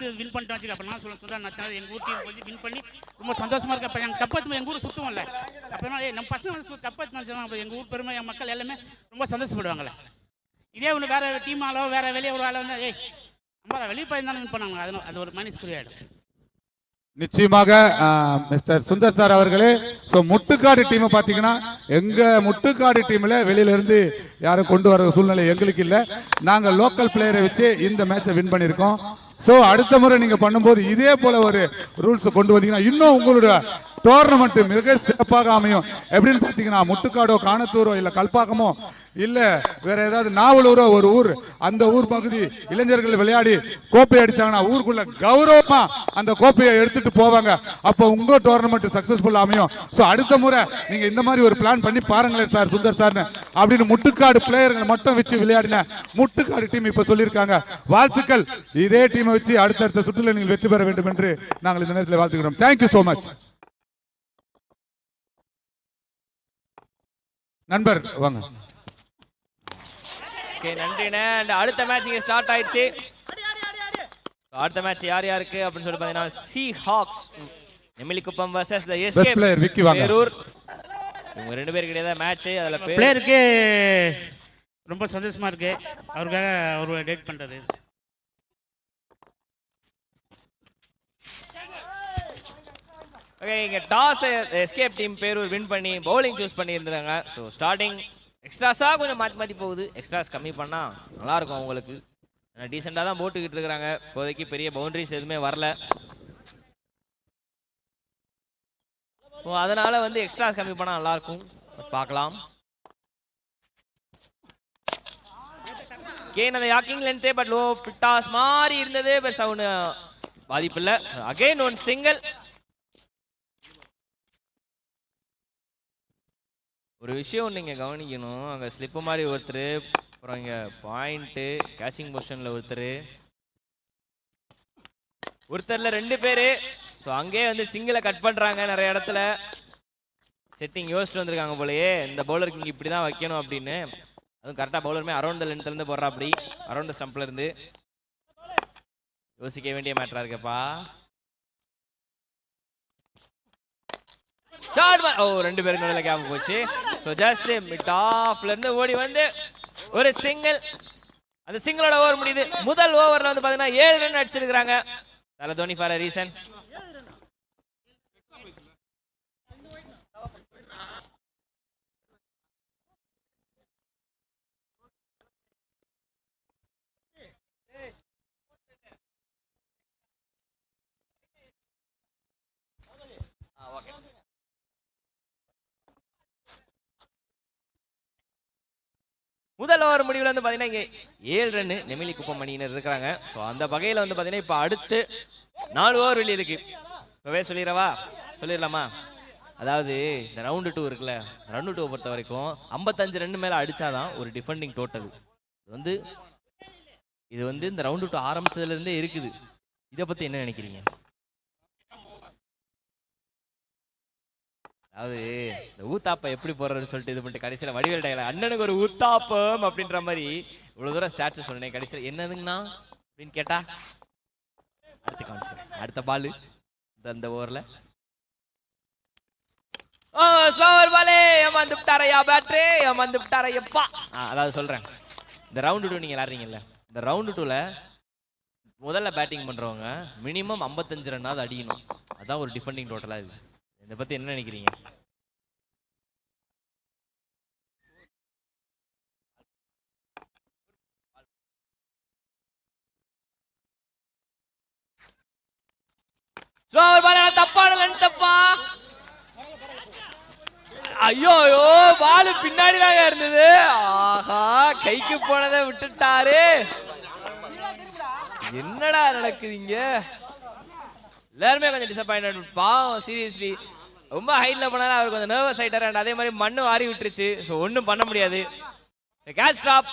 வந்து வின் பண்ணிட்டு வச்சுக்க. அப்போ நான் சொல்கிறேன் நான் எங்கள் ஊர் டீம் போய் வின் பண்ணி ரொம்ப சந்தோஷமாக இருக்கு. அப்போ எங்கள் கப்பத்து எங்கள் ஊர் சுற்றுவோம்ல, அப்போ நம்ம பசங்க வந்து கப்பத்து சொன்னாங்க எங்கள் ஊர் பெருமை என் மக்கள் எல்லாமே ரொம்ப சந்தோஷப்படுவாங்களே. இதே ஒன்று வேறு டீம் ஆளோ வேறு வெளியே ஒரு ஆளோ வந்து நம்ம வெளியே போயிருந்தாலும் வின் பண்ணாங்க. அது ஒரு மைனஸ் குறியாயிடும். நிச்சயமாக மிஸ்டர் சுந்தர் சார் அவர்களே. ஸோ முட்டுக்காடு டீமை பார்த்தீங்கன்னா எங்க முட்டுக்காடு டீம்ல வெளியில இருந்து யாரும் கொண்டு வர சூழ்நிலை எங்களுக்கு இல்லை. நாங்கள் லோக்கல் பிளேயரை வச்சு இந்த மேட்சை வின் பண்ணியிருக்கோம். ஸோ அடுத்த முறை நீங்க பண்ணும்போது இதே போல ஒரு ரூல்ஸ் கொண்டு வந்தீங்கன்னா இன்னும் உங்களுடைய டோர்னமெண்ட் மிக சிறப்பாக அமையும். எப்படின்னு பார்த்தீங்கன்னா முட்டுக்காடோ காணத்தூரோ இல்லை கல்பாக்கமோ இல்லை வேற ஏதாவது நாவலூரோ ஒரு ஊர், அந்த ஊர் பகுதி இளைஞர்கள் விளையாடி கோப்பை அடித்தாங்கன்னா ஊருக்குள்ள கௌரவமா அந்த கோப்பையை எடுத்துட்டு போவாங்க. அப்போ உங்க டோர்னமெண்ட் சக்சஸ்ஃபுல் அமையும். ஸோ அடுத்த முறை நீங்க இந்த மாதிரி ஒரு பிளான் பண்ணி பாருங்களேன் சார் சுந்தர் சார்னு அப்படின்னு முட்டுக்காடு பிளேயர்கள் மட்டும் வச்சு விளையாடின முட்டுக்காடு டீம் இப்ப சொல்லியிருக்காங்க. வாழ்த்துக்கள். இதே டீமை வச்சு அடுத்தடுத்த சுற்றுல நீங்கள் வெற்றி பெற வேண்டும் என்று நாங்கள் இந்த நேரத்தில் வாழ்த்துக்கிறோம். Thank you so much. நண்பர் வாங்க. ஓகே, நன்றிண்ணே. அண்ட் அடுத்த மேட்ச் இங்கே ஸ்டார்ட் ஆயிடுச்சு. அடுத்த மேட்ச் யார் யாருக்கு அப்படின்னு சொல்லி பார்த்தீங்கன்னா C hawks Nemilikuppam vs the escape player Vicky வாங்க. பேரூர். இவங்க ரெண்டு பேருக்கு இடையே தான் மேட்ச். அதில் பிளேயருக்கு ரொம்ப சந்தோஷமா இருக்கு, அவருக்காக அவர் டேட் பண்றது. ஓகே, இங்கே toss escape team Perur win பண்ணி பவுலிங் சூஸ் பண்ணியிருந்தாங்க. ஸோ ஸ்டார்டிங் எக்ஸ்ட்ராஸாக கொஞ்சம் மாற்றி மாற்றி போகுது. எக்ஸ்ட்ராஸ் கம்மி பண்ணால் நல்லாயிருக்கும் அவங்களுக்கு. டீசெண்டாக தான் போட்டுக்கிட்டு இருக்கிறாங்க. இப்போதைக்கு பெரிய பவுண்டரிஸ் எதுவுமே வரல. ஸோ அதனால் வந்து எக்ஸ்ட்ராஸ் கம்மி பண்ணால் நல்லாயிருக்கும். பார்க்கலாம். கேன் அந்த யாக்கிங் லென்த்தே பட் லோ ஃபிட்டாஸ் மாதிரி இருந்தது. பட் சவுண்டு பாதிப்பு இல்லை. Again one single. ஒரு விஷயம் நீங்கள் கவனிக்கணும். அங்கே ஸ்லிப்பு மாதிரி ஒருத்தர், அப்புறம் இங்கே பாயிண்ட்டு கேச்சிங் பொசிஷனில் ஒருத்தரில் ரெண்டு பேர். ஸோ அங்கேயே வந்து சிங்கிளை கட் பண்ணுறாங்க. நிறைய இடத்துல செட்டிங் யோசிச்சுட்டு வந்திருக்காங்க போலயே, இந்த பவுலருக்கு இங்கே இப்படி தான் வைக்கணும் அப்படின்னு. அதுவும் கரெக்டாக பவுலருமே அரௌண்ட் த லென்த்லேருந்து போடுறா, அப்படி அரௌண்ட் த ஸ்டம்ப்லேருந்து. யோசிக்க வேண்டிய மேட்டராக இருக்கப்பா. ஓ, ரெண்டு பேருக்கு நடுவில் கேப் போச்சு. ஸோ ஜஸ்ட் மிட் ஆஃப்ல இருந்து ஓடி வந்து ஒரு சிங்கிள். அந்த சிங்கிளோட ஓவர் முடியுது. முதல் ஓவர்ல வந்து பாத்தீங்கன்னா 7 ரன் அடிச்சிருக்காங்க. தல தோனி ஃபார் a reason. முதல் ஓவர் முடிவில் வந்து பார்த்தீங்கன்னா இங்கே 7 ரன் நெமிலிக்குப்பம் அணியினர் இருக்கிறாங்க. ஸோ அந்த வகையில் வந்து பார்த்தீங்கன்னா இப்போ அடுத்து 4 ஓவர் வெளியே இருக்கு. இப்போவே சொல்லிடலாமா? அதாவது இந்த ரவுண்டு 2 இருக்குல்ல, ரவுண்டு 2 பொறுத்த வரைக்கும் 55 ரன் மேலே அடித்தாதான் ஒரு டிஃபெண்டிங் டோட்டல். இது வந்து இந்த ரவுண்டு 2 ஆரம்பிச்சதுலேருந்தே இருக்குது. இதை பற்றி என்ன நினைக்கிறீங்க? அதாவது இந்த ஊத்தாப்பம் எப்படி போடுறதுன்னு சொல்லிட்டு இது பண்ணிட்டு கடைசியில் வடிவேல் டயலாக் அண்ணனுக்கு ஒரு ஊத்தாப்பம் அப்படின்ற மாதிரி இவ்வளோ தூரம் ஸ்டாச்சு சொன்னேன். கடைசியில் என்னதுங்கண்ணா அப்படின்னு கேட்டா அடுத்து காமிச்சிக்கிறேன். அடுத்த பால் இந்த ஓவரில் ஸ்லோவர் பாலே ஏமாந்து விட்டாரையா பேட்ரே, ஏமாந்து விட்டாரையப்பா. அதாவது சொல்கிறேன், இந்த ரவுண்டு 2 நீங்கள் விளாட்றீங்கல்ல, இந்த ரவுண்டு 2ல் முதல்ல பேட்டிங் பண்ணுறவங்க மினிமம் 55 ரன்னாவது அடிக்கணும். அதான் ஒரு டிஃபெண்டிங் டோட்டலாக இருக்குது. இதை பற்றி என்ன நினைக்கிறீங்க? தப்பா. ஐயோ பாலு பின்னாடி தாங்க இருந்தது. ஆஹா, கைக்கு போனதை விட்டுட்டாரு. என்னடா நடக்குதுங்க? எல்லாருமே கொஞ்சம் டிசப்பாயின்ட். பாவம், சீரியஸ்லி ரொம்ப ஹைட்ல போனாலும் அவர் கொஞ்சம் நர்வஸ் ஆயிட்டாரு. அண்ட் அதே மாதிரி மண்ணு வாரி விட்டுருச்சு. ஸோ ஒன்றும் பண்ண முடியாது. Catch drop.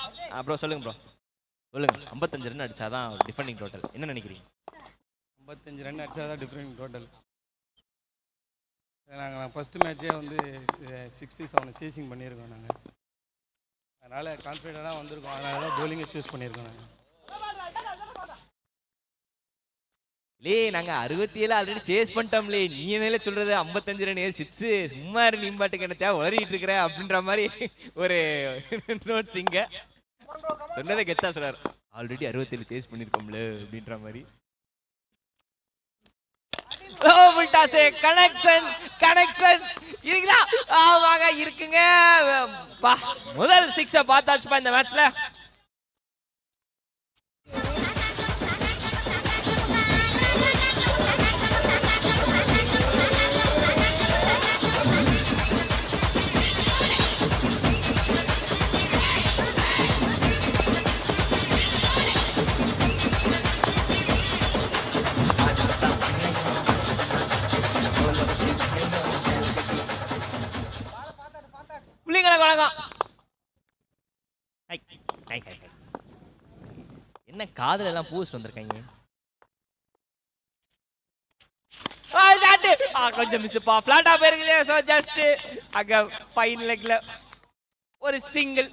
ப்ரோ சொல்லுங்க 55 ரன் அடிச்சாதான் டிஃபெண்டிங் டோட்டல். என்ன நினைக்கிறீங்க? 55 ரன் அடிச்சாதான் டிஃபெண்டிங் டோட்டல். நாங்கள் ஃபஸ்ட்டு மேட்சே வந்து 67 சேசிங் பண்ணியிருக்கோம் நாங்கள். அதனால் கான்ஃபிடென்ட்டாக வந்திருக்கோம். அதனால தான் பவுலிங்கை சூஸ் பண்ணியிருக்கோம் நாங்கள். நாங்க 67 ஆல்ரெடி சேஸ் பண்ணிட்டோம்லே, நீ என்ன சொல்றது 55 ரன் 6 சும்மா நீ பாட்டுக்கு என்ன தேவை வளரிட்டு இருக்கிற அப்படின்ற மாதிரி ஒரு நோட்ஸ் இங்க சொன்னதை கெத்தா சொல்றாரு. ஆல்ரெடி 67 சேஸ் பண்ணிருக்கோம்ல அப்படின்ற மாதிரி. கனெக்ஷன் இருக்குதா? ஆமாங்க இருக்குங்க. முதல் 6 பார்த்தாச்சுப்பா இந்த மேட்ச்ல. என்ன காதுல எல்லாம் பூஸ் வந்திருக்காங்க. கொஞ்சம் மிஸ்ப்பா, பிளாட்டா போயிருக்குது. சோ ஜஸ்ட் அங்க ஃபைன் லெக்ல ஒரு சிங்கிள்.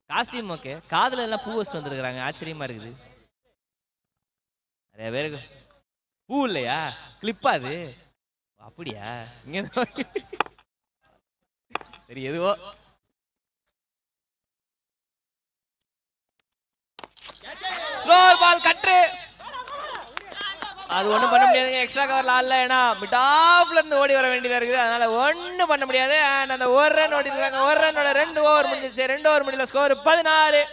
காஸ்டியூம் ஓகே, காதுல எல்லாம் பூ வச்சுட்டு வந்திருக்காங்க. ஆச்சரியமா இருக்குது. நிறைய பேருக்கு பூ இல்லையா? கிளிப்பா அது? அப்படியா? இங்க சரி எதுவோ. ஸ்லோர் பால் கட்டு. அது ஒண்ணும் பண்ண முடியாதுங்க. எக்ஸ்ட்ரா கவர்ல ஆடல. ஏன்னா மிடாப்ல இருந்து ஓடி வர வேண்டியதா இருக்குது. அதனால ஒண்ணும் பண்ண முடியாது. அண்ட் அந்த ஒரு ரன் ஓடி இருக்காங்க. ஒரு ரன்னோட 2 ஓவர் முடிஞ்சிருச்சு. 2 ஓவர் முடியல. ஸ்கோர் 16.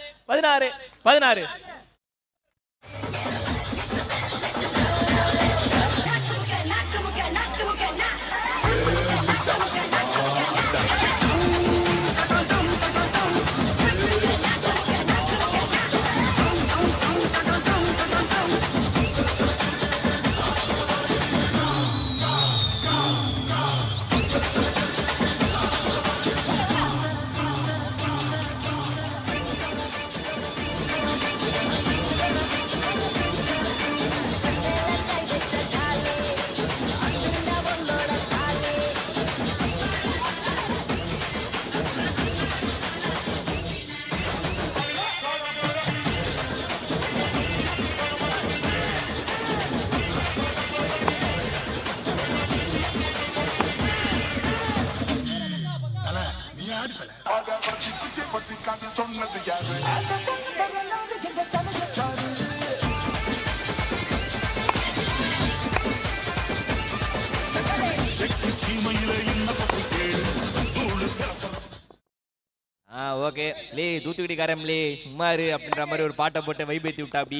ஓகே லே தூத்துக்குடிக்காரன் லே சும்மாரு அப்படின்ற மாதிரி ஒரு பாட்டை போட்டு வைபேத்தி விட்டா. அப்படி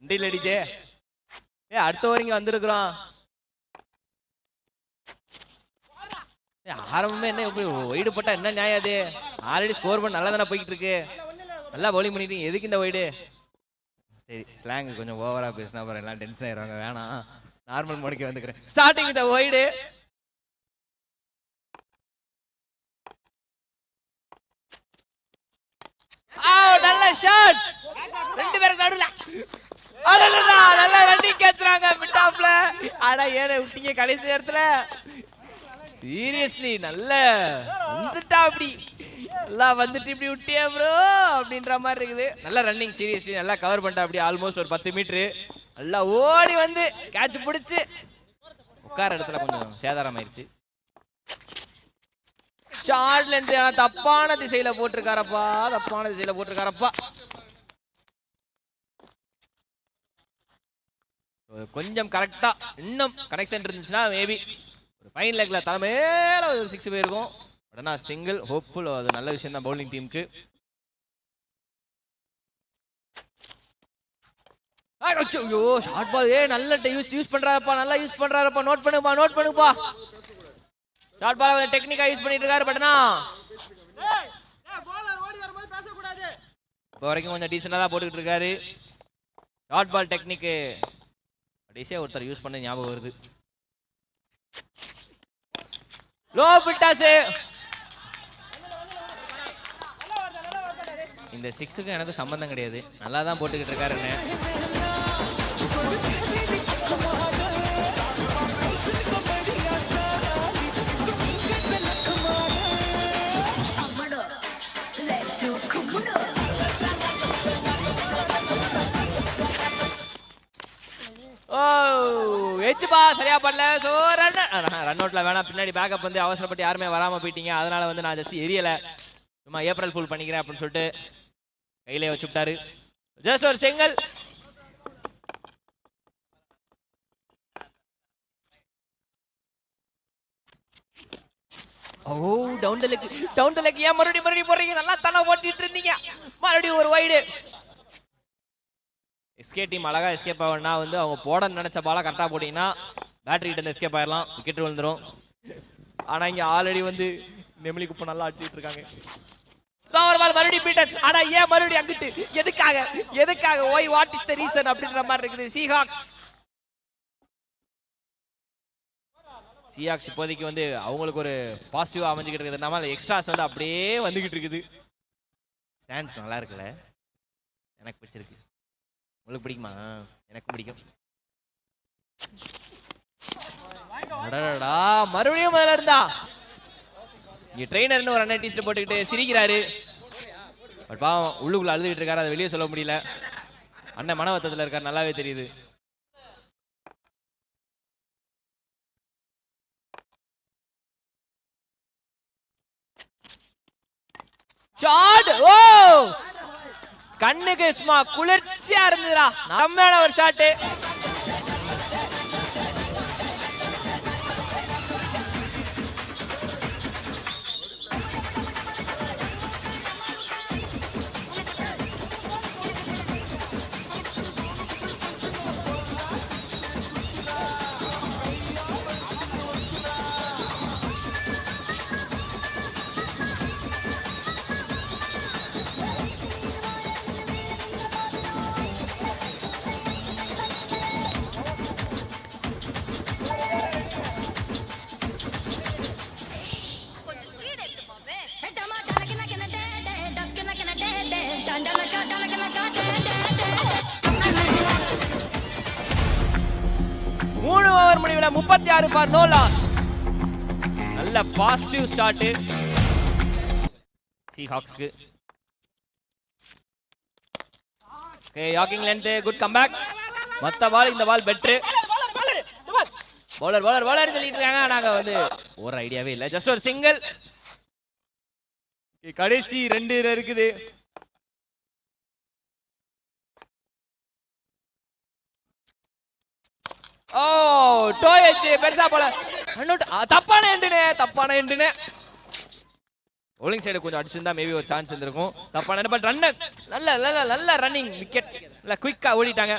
இண்டியில் அடிச்சே. அடுத்த ஓவர் இங்க வந்திருக்கிறோம். ஆரம்பமே என்ன ஒய்டு போட்டா என்ன நியாயம்? அது ஆல்ரெடி ஸ்கோர் பண்ண நல்லா தானே போய்கிட்டு இருக்கு. நல்லா பவுலிங் பண்ணிட்டு எதுக்கு இந்த ஒய்டு? சரி ஸ்லாங் கொஞ்சம் ஓவரா பேசினா அப்புறம் எல்லாம் டென்ஷன் ஆயிடுவாங்க. வேணாம், நார்மல் மோடிக்கு வந்துக்கிறேன். ஸ்டார்டிங் இந்த ஒய்டு. நல்ல ஷாட். 2 பேருக்கு நடுவுல நல்லா ரன்னிங் கேட்ச்றாங்க மிட்டாப்ல. ஆனா ஏனே விட்டீங்க கடைசி நேரத்துல? சீரியஸ்லி நல்ல வந்துட்டா. அப்படி எல்லாம் வந்துட்டு இப்படி விட்டியே ப்ரோ அப்படின்ற மாதிரி இருக்குது. நல்ல ரன்னிங். சீரியஸ்லி நல்லா கவர் பண்ணிட்டா. அப்படி ஆல்மோஸ்ட் ஒரு 10 மீட்டரு நல்லா ஓடி வந்து கேட்ச் பிடிச்சு உட்கார இடத்துல கொஞ்சம் சேதாரம் ஆயிடுச்சு. ஷார்ட்ல இருந்து தப்பான திசையில போட்டிருக்காரப்பா. கொஞ்சம் கரெக்டா இன்னும் கனெக்ஷன் இருந்துச்சுன்னா மேபி ஒரு ஃபைன் லெக்ல தலைமையில ஒரு 6 போயிருக்கும். உடனே சிங்கிள் ஹோப்ஃபுல். அது நல்ல விஷயம் தான் பவுலிங் டீமுக்கு. ஐயோ ஷார்ட் பால். நல்ல யூஸ் பண்றாருப்பா. நல்லா யூஸ் பண்றாருப்பா. நோட் பண்ணுப்பா. ஷார்ட் பால் டெக்னிக்கா யூஸ் பண்ணிட்டு இருக்காரு. பட்னா இப்போ வரைக்கும் கொஞ்சம் டீசெண்டா தான் போட்டுக்கிட்டு இருக்காரு. ஷார்ட் பால் டெக்னிக்கு கடைசியா ஒருத்தர் யூஸ் பண்ண ஞாபகம் வருது. லோ பிட்டாஸ். இந்த 6க்கு எனக்கு சம்பந்தம் கிடையாது. நல்லா தான் போட்டுக்கிட்டு இருக்காருன்னு. இல்லப்பா சரியா பண்ணல. சோ ரன் அவுட்ல வேணாம். பின்னாடி பேக்கப் வந்து அவசரப்பட்டு யாருமே வராம போயிட்டீங்க. அதனால வந்து நான் ஜஸ்ட் எரியல, சும்மா ஏப்ரல் ஃபுல் பண்ணிக்கிறேன் அப்படின்னு சொல்லிட்டு கையிலே வச்சுட்டாரு. ஜஸ்ட் ஒரு single. Oh down the leg ஏன் மறுபடியும் போறீங்க? நல்லா தானே ஓட்டிட்டு இருந்தீங்க. மறுபடியும் ஒரு வைடு. எஸ்கே டீம் அழகா எஸ்கேப் ஆகணும்னா வந்து அவங்க போடன்னு நினைச்ச பாலா கரெக்டாக போட்டிங்கன்னா பேட்டரி கிட்ட இருந்து எஸ்கேப் ஆயிடலாம், விக்கெட் விழுந்துடும். ஆனால் இங்கே ஆல்ரெடி வந்து நெமிலி குப்பை நல்லா அடிச்சுட்டு இருக்காங்க. ஸ்லோவர் பால் மறுபடியும் பீட்டன். ஆனா ஏன் மறுபடியும் அங்கிட்டு? எதுக்காக why what is the reason அப்படின்ற மாதிரி இருக்குது. சீஹாக்ஸ் இப்போதைக்கு வந்து அவங்களுக்கு ஒரு பாசிட்டிவா அமைஞ்சுக்கிட்டு இருக்குது. நம்ம எக்ஸ்ட்ராஸ் வந்து அப்படியே வந்துகிட்டு இருக்குது. ஸ்டாண்ட்ஸ் நல்லா இருக்குல்ல, எனக்கு பிடிச்சிருக்கு. உங்களுக்கு பிடிக்குமா? எனக்கு பிடிக்கும். மறுபடியும் முதல்ல இருந்தா இங்க ட்ரெயினர்னு ஒரு அண்ணன் டீஸ்ட் போட்டுக்கிட்டு சிரிக்கிறாரு. பட் பாவம் உள்ளுக்குள்ள அழுதுகிட்டு இருக்காரு, அதை வெளியே சொல்ல முடியல. அண்ணன் மனவத்தத்தில் இருக்காரு, நல்லாவே தெரியுது. ஷாட்! ஓ கண்ணுக்கு சும்மா குளிர்ச்சியா இருந்துடா. நம்மளான ஒரு ஷாட். மூணு ஓவர் முடிவுல 36 ஃபார் நோ லாஸ். நல்ல positive start சீஹாக்ஸ்க்கு. Okay யாக்கிங் length, good comeback. மத்த பால் இந்த பால் பெட்டர். பவுலர் சொல்லிட்டு இருக்காங்க, நாங்க வந்து ஒரு ஐடியாவே இல்ல. ஜஸ்ட் ஒரு சிங்கிள். கடைசி 2 இருக்குது. ஓ டோயச்சு பெருசா போல. தப்பான எண்டுனே. bowling சைடு கொஞ்சம் அடிச்சிருந்தா மேபி ஒரு சான்ஸ் இருந்திருக்கும். தப்பான பட் ரன்னர் நல்ல ரன்னிங் விக்கெட். நல்ல குயிக்கா ஓடிட்டாங்க.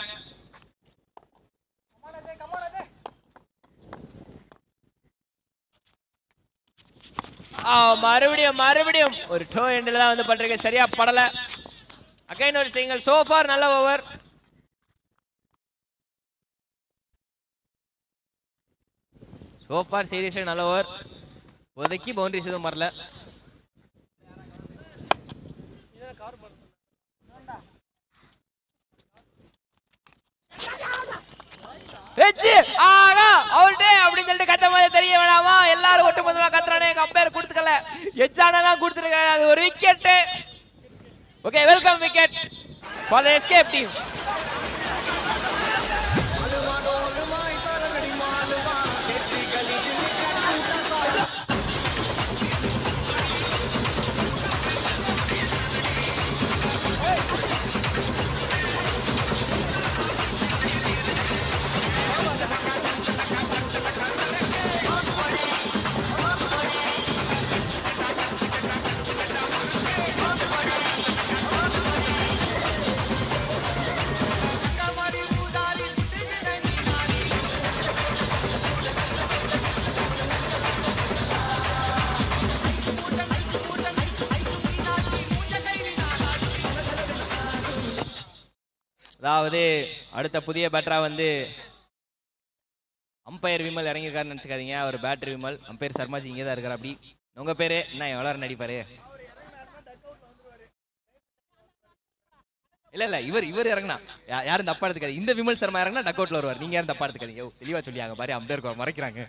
மறுபடியும் ஒரு டோ எண்டில் தான் வந்து பண்றீங்க, சரியா படல. அகைன் ஒரு சிங்கிள். சோ ஃபார் நல்ல ஓவர். சோஃபார் சீரியஸா நல்ல ஓவர். ஒதுக்கி பவுண்டரிஸ் எதுவும் வரல. அப்படின்னு சொல்லிட்டு கத்த மாதிரி தெரிய வேணாமா? எல்லாரும் ஒட்டுமொத்தமா கத்துறானே, கம்பேர் கொடுத்துக்கல. எச்சானதான் கொடுத்துருக்காங்க. அது ஒரு wicket. Okay welcome wicket for the escape team. அதாவது அடுத்த புதிய பேட்டரா வந்து அம்பையர் விமல் இறங்கியிருக்காருன்னு நினச்சிக்காதீங்க. அவர் பேட்டரி விமல். அம்பையர் சர்மாஜி இங்கே தான் இருக்கார். அப்படி உங்க பேரு என்ன? எவ்வளோ நடிப்பாரு? இல்ல இவர் இறங்கினா யாரும் தப்பா எடுத்துக்காது. இந்த விமல் சர்மா இறங்கினா டக் அவுட்ல வருவார். நீங்க யாரும் தப்பா எடுத்துக்காதீங்க. தெளிவா சொல்லியாங்க பாரு, அம்பையர் மறைக்கிறாங்க.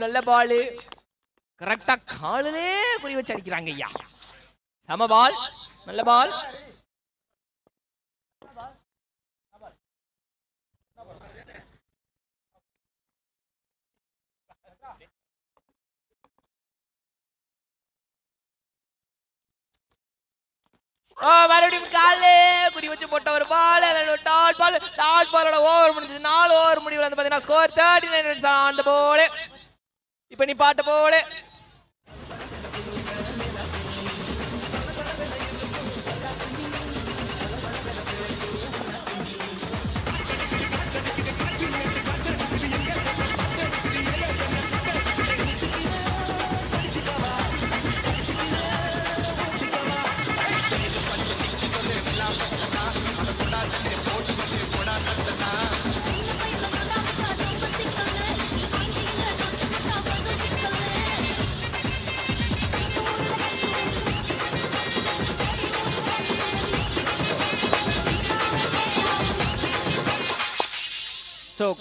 நல்ல பாலு. கரெக்டா காலிலே குறி வச்சு அடிக்கிறாங்க ஐயா. சம பால், நல்ல பால். மறுபடியும் காலே குறி வச்சு போட்ட ஒரு பால், டாட் பாலோட ஓவர் முடிஞ்சது. 4 ஓவர் முடிவில் வந்து பாத்தீங்கன்னா score 39 runs on the board. இப்ப நீ பாட்ட போடு.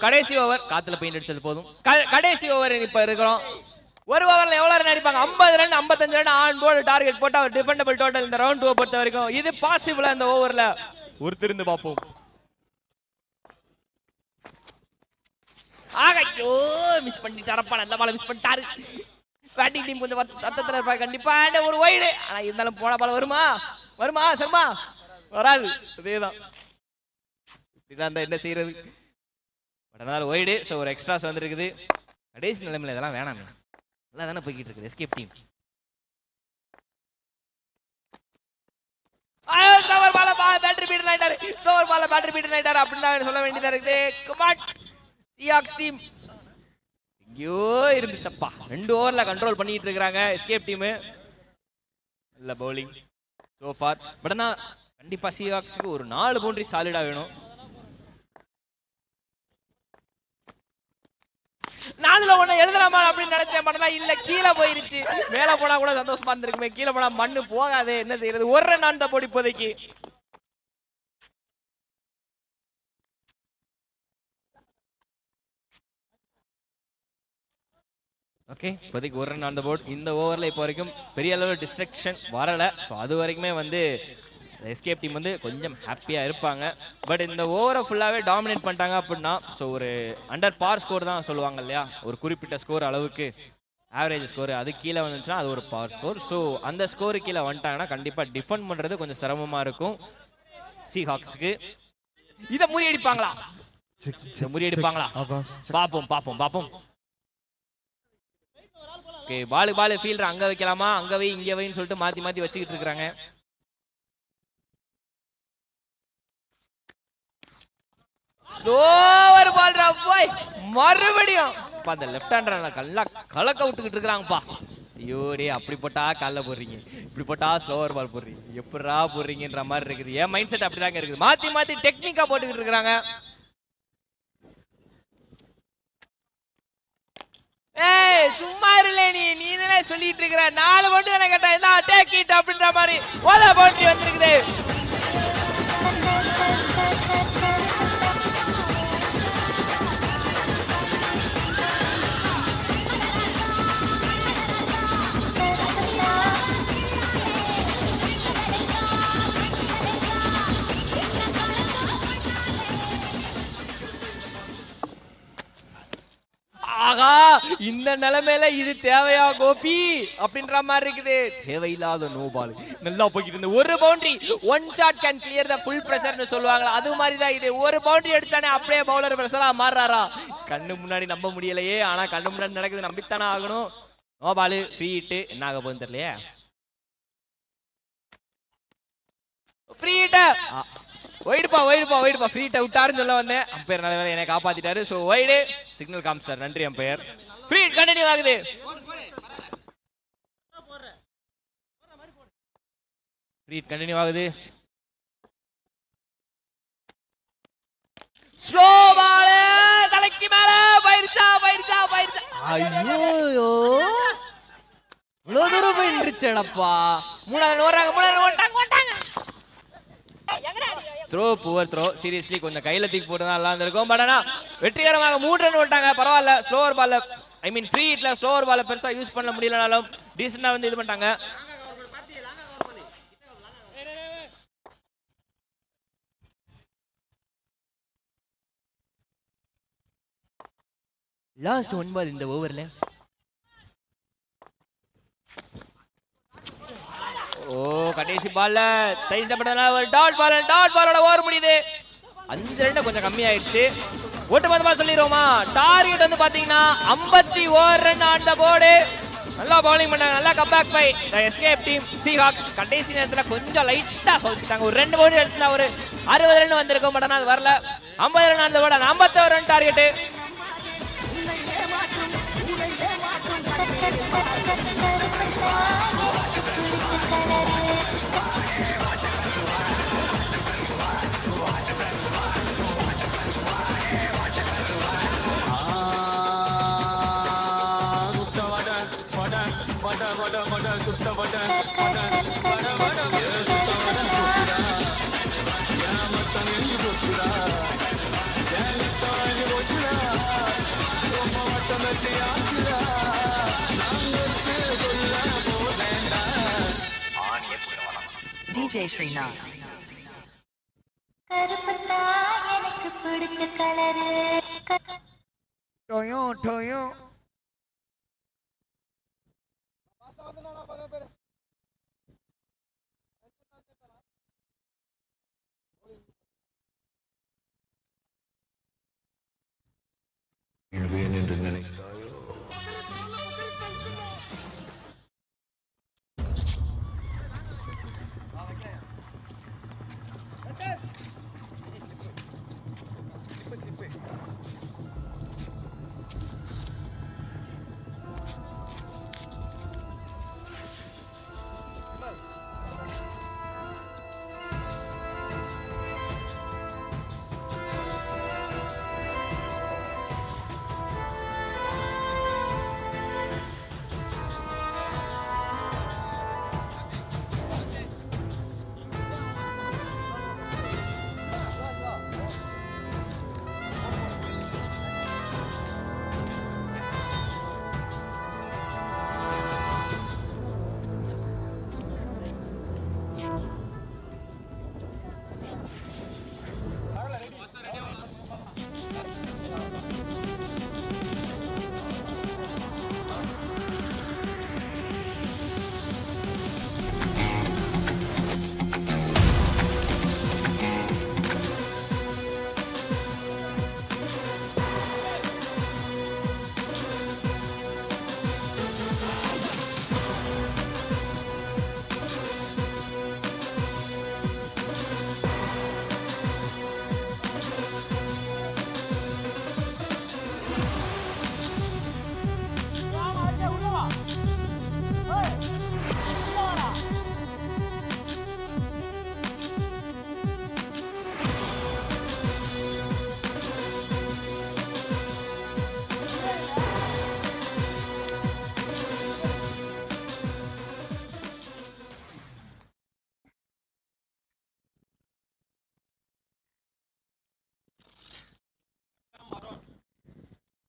கடைசி ஓவர் காத்துல பெயிண்ட் அடிச்சது போதும். கடைசி ஓவர் இப்ப இருக்கிறோம். ஒரு ஓவர்ல எவ்வளவு ரன் அடிப்பாங்க? 50 run 55 run on board target போட்டு அவர் டிஃபெண்டபிள் டோட்டல் இந்த ரவுண்ட் 2 பொறுத்த வரைக்கும். இது பாசிபிளா இந்த ஓவர்ல ஒருத்திருந்து பார்ப்போம். ஐயோ மிஸ் பண்ணிட்டாரப்பா, நல்ல பால மிஸ் பண்ணிட்டாரு. பேட்டிங் டீம் கொஞ்சம் அர்த்தத்துல இருப்பாங்க கண்டிப்பா. ஒரு வைடு, ஆனா இருந்தாலும் போன பால் வருமா சர்மா? வராது. அதேதான் இப்படிதான் என்ன செய்யறது. அதனால வைடு. ஸோ ஒரு எக்ஸ்ட்ராஸ் வந்துருக்குது. கடைசி நிலைமையில இதெல்லாம் வேணாமே, நல்லா தானே போய்கிட்டு இருக்குது எஸ்கேப் டீம். பேட்டரி பீட்டர் ஆயிட்டாரு அப்படின்னு சொல்ல வேண்டியதா இருக்குது. Come on C Hawks team. ஐயோ இருந்துச்சப்பா. 2 ஓவர்ல கண்ட்ரோல் பண்ணிட்டு இருக்காங்க எஸ்கேப் டீம். நல்ல பவுலிங் சோ ஃபார். பட் ஆனா கண்டிப்பா சியாக்ஸ்க்கு ஒரு 4 பவுண்டரி சாலிடா வேணும். 4ல 1 எழுதலாமா அப்படின்னு நினைச்சேன். பட் இல்ல, கீழே போயிருச்சு. மேல போனா கூட சந்தோஷமா இருந்திருக்குமே, கீழே போனா மண்ணு போகாது. என்ன செய்யறது? ஒரு ரன் ஆன் தி போர்டு இப்போதைக்கு. ஓகே, இப்போதைக்கு ஒரு ரன் ஆன் தி போர்டு. இந்த ஓவர்ல இப்போ வரைக்கும் பெரிய அளவு டிஸ்ட்ரக்ஷன் வரல. ஸோ அது வரைக்குமே வந்து எஸ்கேப் டீம் வந்து கொஞ்சம் ஹாப்பியாக இருப்பாங்க. பட் இந்த ஓவரை ஃபுல்லாகவே டாமினேட் பண்ணிட்டாங்க அப்படின்னா ஸோ ஒரு அண்டர் பார் ஸ்கோர் தான் சொல்லுவாங்க இல்லையா, ஒரு குறிப்பிட்ட ஸ்கோர் அளவுக்கு ஆவரேஜ் ஸ்கோர் அது கீழே வந்துச்சுன்னா அது ஒரு பார் ஸ்கோர். ஸோ அந்த ஸ்கோரு கீழே வந்துட்டாங்கன்னா கண்டிப்பாக டிஃபெண்ட் பண்ணுறது கொஞ்சம் சிரமமாக இருக்கும் சீஹாக்ஸுக்கு. இதை முறியடிப்பாங்களா? பார்ப்போம். ஓகே, பாலு ஃபீல்டர் அங்கே வைக்கலாமா, அங்கே வை இங்கே வைன்னு சொல்லிட்டு மாற்றி வச்சுக்கிட்டு இருக்கிறாங்க. ஸ்லோவர் பால்ரா போய் மறுபடியும் அந்த லெஃப்ட் ஹேண்டர் நல்லா கலக்க விட்டுக்கிட்டு இருக்காங்கப்பா. ஐயோ டே, அப்படி போட்டா காலில் போடுறீங்க, இப்படி போட்டா ஸ்லோவர் பால் போடுறீங்க, எப்படா போடுறீங்கன்ற மாதிரி இருக்குது. என் மைண்ட் செட் அப்படிதாங்க இருக்குது. மாத்தி டெக்னிக்கா போட்டுக்கிட்டு இருக்காங்க. ஏய் சும்மா இருல, நீனே சொல்லிட்டு இருக்கிற 4 பவுண்டரி என்ன கேட்டா என்ன டேக் இட் அப்படின்ற மாதிரி ஓல பவுண்டரி வந்திருக்குது. ஆகா, இந்த நிலைமையில இது தேவையா கோபி அப்படின்ற மாதிரி இருக்குது. தேவையில்லாத நோ பால். நல்லா போய்கிட்டு இருந்த ஒரு boundary, 1 shot can clear the full பிரஷர்னு சொல்லுவாங்க. அது மாதிரி தான் இது. ஒரு பவுண்டரி அடிச்சானே அப்படியே பவுலர் பிரஷரா மாறுறாரா? கண்ணு முன்னாடி நம்ப முடியலையே, ஆனா கண்ணு முன்னாடி நடக்குது, நம்பித்தானே ஆகணும். No ball, free hit. என்ன ஆக போகுது தெரியலையே. ஃப்ரீ ஹிட், வைடுப்பா ஃப்ரீ ஹிட் விட்டாருன்னு சொல்ல வந்தேன். அம்பையர் நல்ல வேளை என்னை காப்பாத்திட்டாரு. ஸோ வைடு சிக்னல் காமிச்சிட்டார். நன்றி அம்பையர். ஃப்ரீ ஹிட் கண்டினியூ ஆகுது. ஸ்லோ பால் தலைக்கு மேல பயிர்ச்சா. ஐயோ இவ்வளவு தூரம் போயிடுச்சேடப்பா. 3 ஓட்டாங்க. Throw poor throw. சீரியஸ்லி கொஞ்சம் கையில தூக்கி போட்டுதான் நல்லா இருந்திருக்கும். பட் ஆனா வெற்றிகரமாக 3 ரன் ஓட்டாங்க. பரவாயில்ல. ஸ்லோவர் பால்ல ஃப்ரீ ஹிட்ல ஸ்லோவர் பால்ல பெருசா யூஸ் பண்ண முடியலனாலும் டீசெண்டா வந்து இது பண்ணிட்டாங்க. லாஸ்ட் 1 பால் இந்த ஓவர்ல. ஓ கடைசி பால்ல தைசப்பட்டனா ஒரு டாட் பாலோட ஓவர் முடியுது. 5 ரன் கொஞ்சம் கம்மி ஆயிடுச்சு. ஒட்டுமொத்தமா சொல்லிடுவோமா, டார்கெட் வந்து பாத்தீங்கன்னா 51 ரன் ஆன் த போர்டு. நல்லா பவுலிங் பண்ணாங்க, நல்லா comeback by the escape team Seahawks. கடைசி நேரத்துல கொஞ்சம் லைட்டா சொல்லிட்டாங்க, ஒரு 2 பவுண்டரி அடிச்சா ஒரு 60 ரன் வந்திருக்கும், பட் ஆனால் அது வரல. 50 run on the board, 51 run target. DJ Srinath. டொயோ டொயோ என்று நினைத்தாயோ?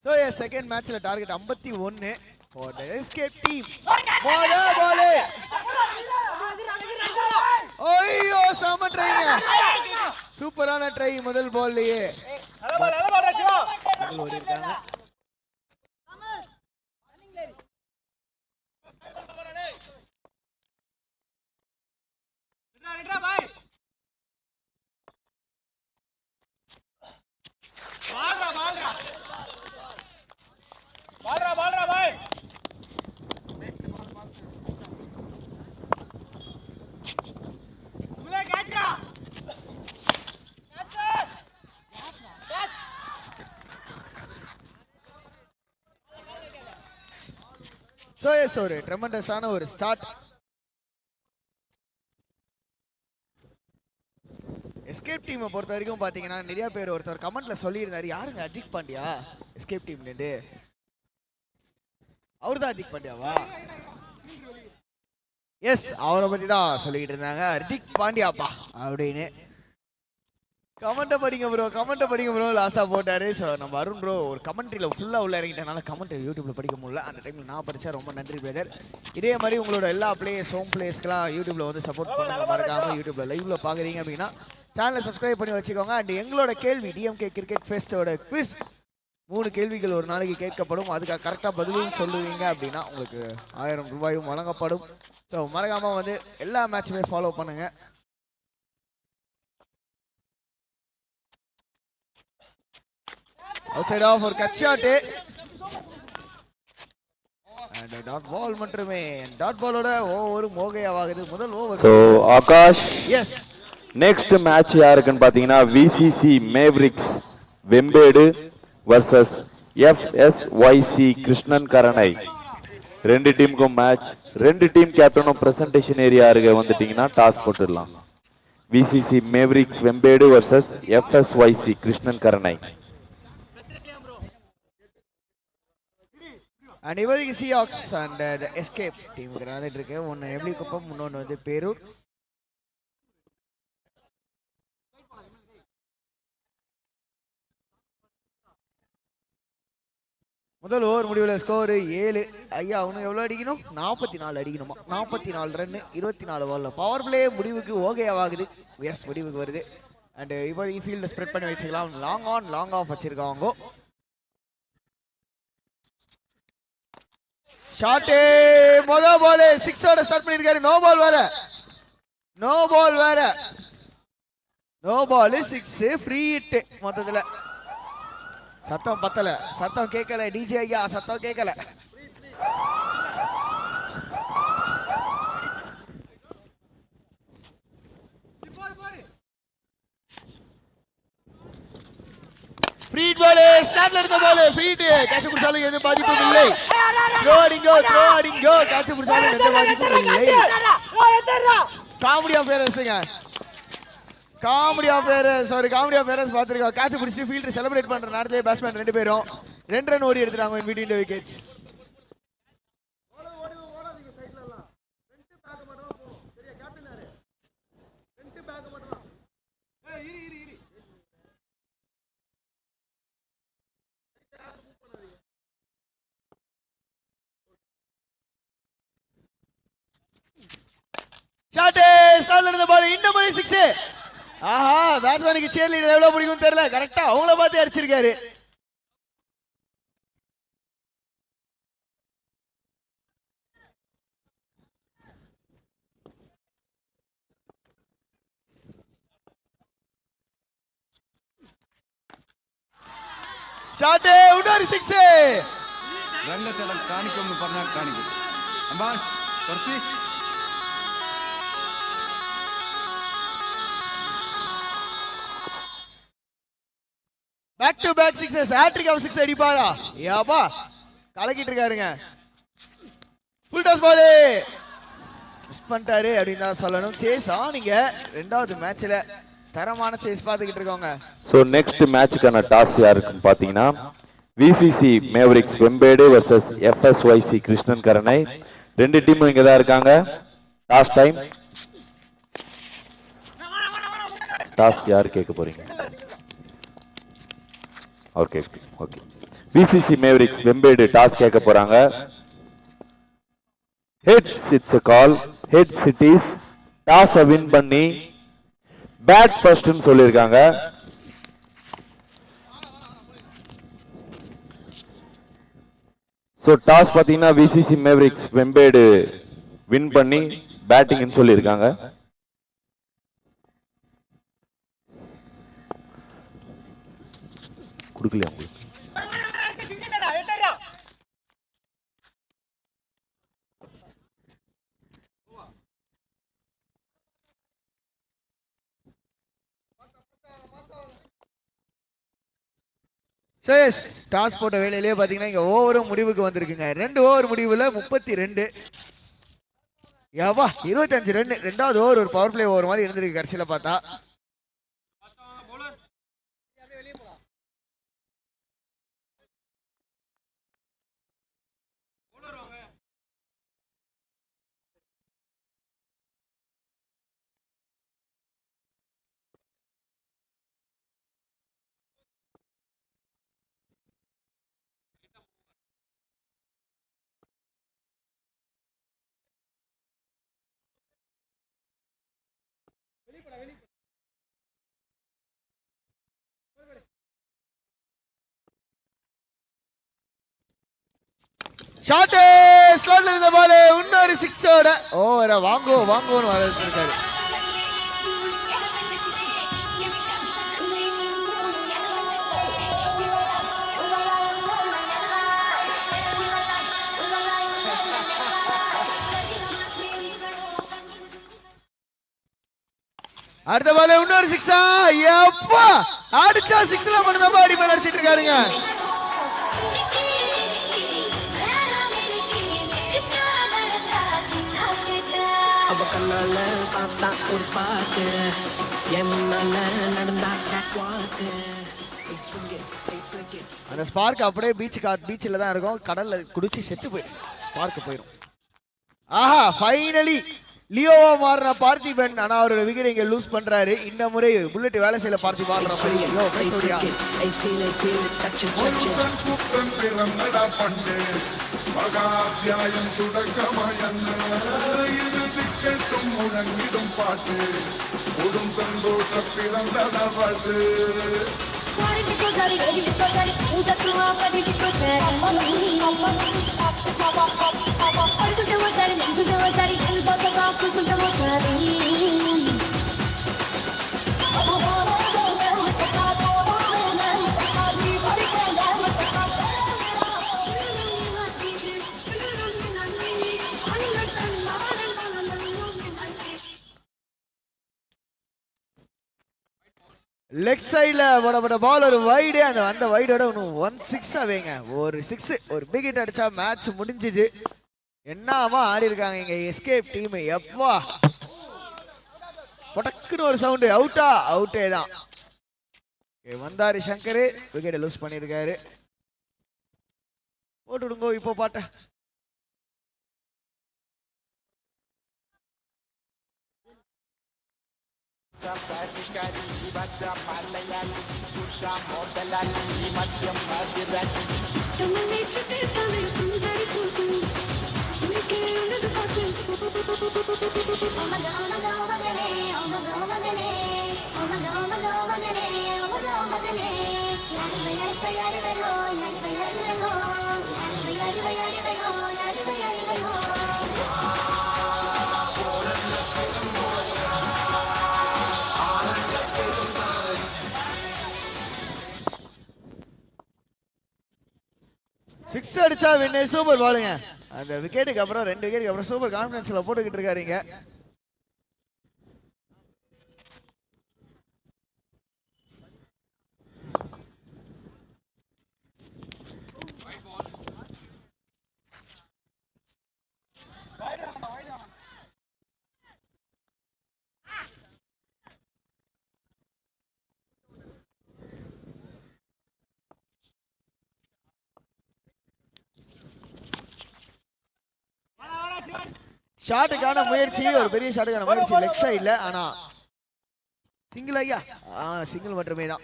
So yeah, second match la target 51 for the escape team. Bola bole. Ayyo sama try ங்க. சூப்பரான ட்ரை முதல் பால்லயே. நல்ல பால் சிவா. ஓடி இருக்காங்க. நின்றா பாய். बालरा भाई तुमले कैचा So yes, sorry, tremendous ஆன ஒரு ஸ்டார்ட். எஸ்கேப் டீமை பொறுத்த வரைக்கும் பாத்தீங்கன்னா நிறைய பேர் ஒருத்தர் கமெண்ட்ல சொல்லியிருந்தாரு, யாருங்க ஹர்திக் பாண்டியா எஸ்கேப் டீம்லேருந்து? அவர் தான் ஹர்திக் பாண்டியாவா? எஸ், அவரை பத்தி தான் சொல்லிக்கிட்டு இருந்தாங்க, ஹர்திக் பாண்டியாப்பா அப்படின்னு. கமெண்ட்டை படிங்க ப்ரோ லாஸ்ட்டாக போட்டாரு. ஸோ நம்ம அருண் ப்ரோ ஒரு கமெண்ட்ரியில் ஃபுல்லாக உள்ள இறங்கிட்டனால கமெண்ட் யூடியூப்ல படிக்க முடியல. அந்த டைமில் நான் படித்தா ரொம்ப நன்றி பிரதர். இதே மாதிரி உங்களோட எல்லா பிளேயர்ஸ் ஹோம் பிளேயர்ஸ்க்கெலாம் யூடியூப்ல வந்து சப்போர்ட் பண்ணுங்க. மறக்காமல் யூடியூப்ல லைவ்ல பார்க்குறீங்க அப்படின்னா சேனலை சப்ஸ்கிரைப் பண்ணி வச்சுக்கோங்க. அண்ட் எங்களோட கேள்வி டிஎம்கே கிரிக்கெட் ஃபெஸ்டோட குவிஸ் 3 கேள்விகள் ஒரு நாளைக்கு கேட்கப்படும். அதுக்கு கரெக்டாக பதிலும் சொல்லுவீங்க அப்படின்னா உங்களுக்கு 1000 ரூபாயும் வழங்கப்படும். ஸோ மறக்காம வந்து எல்லா மேட்சுமே ஃபாலோ பண்ணுங்க. outside off ஒரு cut shot and dot ball மட்டுமே. டாட் பாலோட ஓவர் மோகையாவாகுது. முதல் over. So Akash, yes, next match யாருக்குன்னு பார்த்தீங்கன்னா VCC Mavericks Vembedu versus FSYC Krishnan Karanai. 2 டீமுக்கும் மேட்ச். 2 டீம் கேப்டனும் பிரசன்டேஷன் ஏரியா அருகே வந்துட்டீங்கன்னா டாஸ் போட்டுடலாம். VCC Mavericks Vembedu versus FSYC Krishnan Karanai. And இப்போதைக்கு சியாக்ஸ் அண்ட் எஸ்கேப் டீமுக்கு நடந்துட்டு இருக்கு. ஒன்று நெமிலி குப்பம், இன்னொன்று வந்து பேரூர். முதல் ஓவர் முடிவில் ஸ்கோரு 7. ஐயா அவனு எவ்வளோ அடிக்கணும்? 44 அடிக்கணுமா? 44 ரன் 24 பால்ல. பவர் பிளே முடிவுக்கு ஓகேவாகுது. எஸ், முடிவுக்கு வருது. அண்ட் இப்போதைக்கு ஃபீல்டை ஸ்ப்ரெட் பண்ணி வச்சுக்கலாம். லாங் ஆன் லாங் ஆஃப் வச்சிருக்காங்க. ஷாட்டே மொத பால் 6ஓட ஸ்டார்ட் பண்ணிருக்காரு. நோ பால் வேற, நோ பால் 6 ஃப்ரீ ஹிட். மொத்தத்துல சத்தம் பத்தல, சத்தம் கேட்கல. டிஜே ஐயா சத்தம் கேட்கல. ஃப்ரீ பால், ஸ்டார்ட்ல இருந்த பால் ஃப்ரீ ஹிட். கேட்ச் பிடிச்சாலும் எந்த பாதிப்பும் இல்லை. த்ரோ அடிங்கோ கேட்ச் பிடிச்சாலும் எந்த பாதிப்பும் இல்லை. காமெடி ஆஃப் பேரஸ்ங்க, காமெடி ஆஃப் பேரஸ் பார்த்துருக்கோம். கேட்ச் பிடிச்சி ஃபீல்டர் செலிப்ரேட் பண்ற நேரத்திலே பேட்ஸ்மேன் 2 பேரும் 2 ரன் ஓடி எடுத்துட்டாங்க. In between the wickets. ஷாட்டே ஸ்டார்ட்ல இருந்த பால் இன்னும் 6. ஆஹா, பேட்ஸ்மேனுக்கு சேர் லீடர் எவ்வளவு பிடிக்கும் தெரியல. கரெக்டா அவங்கள பார்த்து அடிச்சிருக்காரு. ஷாட்டே இன்னொரு 6. ರಂಗಚಲಂ ಕಾಣಿಕೊಮ್ಮೆ ಪರ್ನಾಟ್ ಕಾಣಿಕೆ ಅಂಬಾ ತರ್ಸಿ back to back 6. Hat trick of 6 அடிப்பாரா? யாபா கலக்கிட்டு இருக்காருங்க. ஃபுல் டாஸ் பால் மிஸ் பண்ணிட்டாரு அப்படின்னு தான் சொல்லணும். சேஸ் ஆனீங்க 2வது மேட்ச்ல தரமான சேஸ் பார்த்துக்கிட்டு இருக்கோங்க. ஸோ நெக்ஸ்ட் மேட்சுக்கான டாஸ் யாருக்குன்னு பார்த்தீங்கன்னா VCC Mavericks Vembedu versus FSYC Krishnan Karanai. 2 டீமும் இங்கே தான் இருக்காங்க. Toss time. டாஸ் யார் கேட்க போறீங்க? Okay okay. VCC Mavericks Vembedu toss கேட்க போறாங்க. Heads it's a call. Heads it is. Toss win பண்ணி பேட் ஃபர்ஸ்ட்னு சொல்லியிருக்காங்க. ஸோ டாஸ் பார்த்தீங்கன்னா விசிசி மேவரிக்ஸ் வெம்பேடு வின் பண்ணி பேட்டிங்னு சொல்லியிருக்காங்க. கொடுக்கலையா உங்களுக்கு? சேஸ் டாஸ் போட்ட வேலையிலேயே பாத்தீங்கன்னா இங்க ஓவரும் முடிவுக்கு வந்திருக்குங்க. 2 ஓவர் முடிவுல 32. யாவா 25 ரன். 2வது ஓவர் ஒரு பவர் பிளே ஓவர் மாதிரி இருந்திருக்கு கடைசியில பார்த்தா. ஷாட் ஸ்லாட்ல இருந்த பால் இன்னொரு 6ஓட ஓவர வாங்குவோன்னு வரவேற்று அடுத்த பால் இன்னொரு 6 எப்பா அடிச்சா 6ல மட்டும் தான் அடிமை அடிச்சிட்டு இருக்காருங்க. அந்த ஸ்பார்க் அப்படியே பீச்சில் தான் இருக்கும், கடல்ல குடிச்சு செத்து போயிடும், ஸ்பார்க் போயிடும். ஆஹா ஃபைனலி லியோவா மாறின பார்த்திபன், ஆனா அவரோட விக்கெட் இங்க லூஸ் பண்றாரு. இந்த முறை புல்லட் வேலை செய்யல பார்த்திபன். லெக் சைட்ல போடப்பட்ட பால் ஒரு வைடு, அந்த வைடோட இன்னும் 1-6 வைங்க. ஒரு 6 ஒரு பிக் ஹிட் அடிச்சா மேட்ச் முடிஞ்சுது. என்னவா ஆடி இருக்காங்க இங்க எஸ்கேப் டீம். எப்பா பொடக்குன்னு ஒரு சவுண்டு, அவுட்டே தான். வந்தாரு சங்கர், விக்கெட் லூஸ் பண்ணிருக்காரு. போட்டுடுங்கோ இப்போ பாட்ட. சிக்ஸ் அடிச்சா வின்னு, சூப்பர் பாலுங்க. அந்த விக்கெட்டுக்கு அப்புறம் 2 விக்கெட்டுக்கு அப்புறம் சூப்பர் கான்ஃபிடன்ஸ்ல போட்டுக்கிட்டு இருக்காருங்க. ஷாட்டுக்கான முயற்சி, ஒரு பெரிய ஷாட்டுக்கான முயற்சி லெக் சைட்ல, ஆனா சிங்கிள் ஐயா சிங்கிள் மட்டுமே தான்.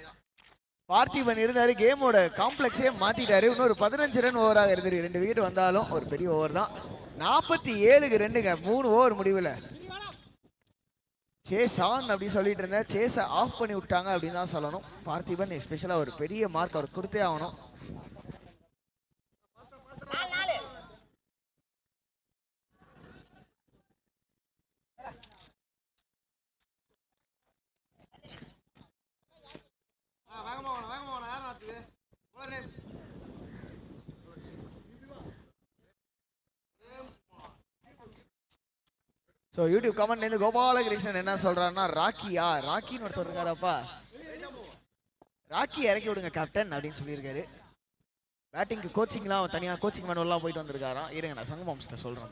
பார்த்திபன் இருந்தாரு, கேமோட காம்ப்ளெக்ஸே மாத்திட்டாரு. இன்னொரு 15 ரன் ஓவராக இருந்தது. 2 விக்கெட் வந்தாலும் ஒரு பெரிய ஓவர் தான். 47க்கு 2ங்க 3 ஓவர் முடிவில். சேஸ் ஆன் அப்படி சொல்லிட்டு இருந்தேன், சேஸை ஆஃப் பண்ணி விட்டாங்க அப்படின்னு தான் சொல்லணும். பார்த்திபன் எஸ்பெஷலாக ஒரு பெரிய மார்க் அவர் கொடுத்தே ஆகணும். ஸோ யூடியூப் கமெண்ட்லேருந்து கோபாலகிருஷ்ணன் என்ன சொல்றாருன்னா, ராக்கின்னு ஒருத்தர் இருக்காரப்பா, ராக்கி இறக்கி விடுங்க கேப்டன் அப்படின்னு சொல்லியிருக்காரு. பேட்டிங்க்கு கோச்சிங்லாம் தனியாக கோச்சிங் மேனுவல்லாம் போயிட்டு வந்திருக்காராம். இருங்க நான் சங்கமாம்ஸ்ட்ட சொல்கிறேன்.